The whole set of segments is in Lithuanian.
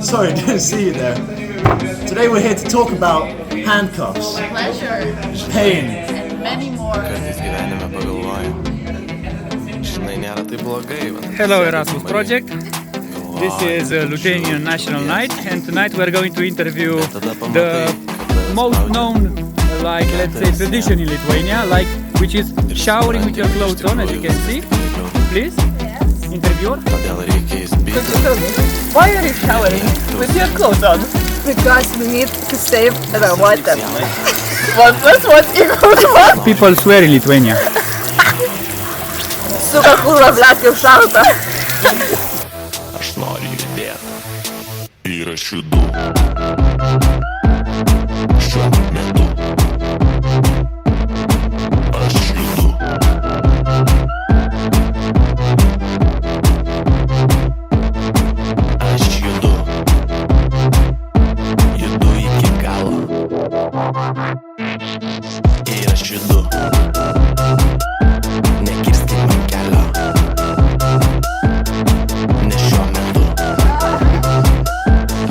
Sorry, didn't see you there. Today we're here to talk about handcuffs, pleasure, pain, and many more. Hello Erasmus project. This is Lithuanian National Night, and tonight we're going to interview the most known, let's say, tradition in Lithuania, which is showering with your clothes on, as you can see. Please, interviewer. Why are you showering with your clothes on? Because we need to save the water. What equals what? People swear in Lithuania. Сука, kurva, блядь, kaip šalta. Aš noriu judėt ir aš judu šiuo metu. Aš judu. Aš judu. Judu iki galo. Ir aš judu. Nekirskit man kelio. Ne šiuo metu.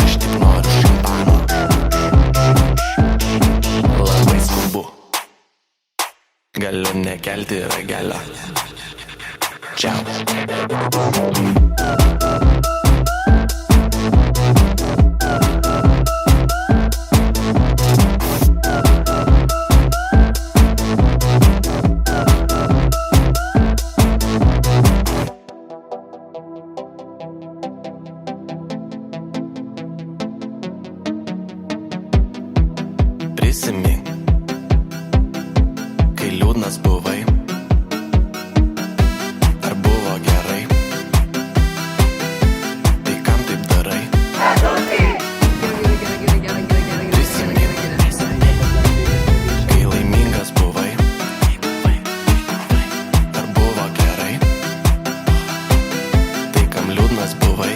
Aš tik noriu šampano. Labai skubu. Galiu nekelti ragelio. Čiau. Prisimink, kai liūdnas buvai, ar buvo gerai, tai kam taip darai? Prisimink, kai laimingas buvai, ar buvo gerai, tai kam liūdnas buvai?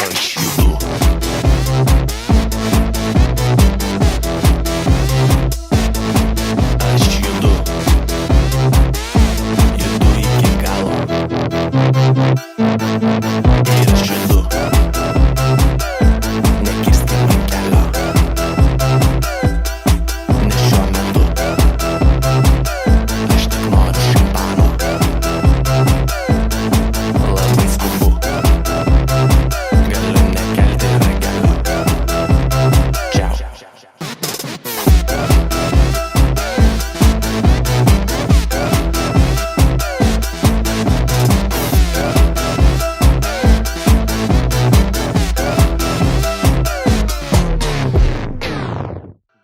Aš judu. Aš judu. Judu iki galo. Ir aš judu. Nekirskit man kelio. Ne šiuo metu. Aš tik noriu šampano. Labai skubu. Galiu nekelti ragelio. Čiau.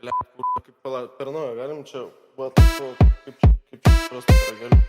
Bля, kaip per naują galim čia, va, kaip čia, просто rageliu.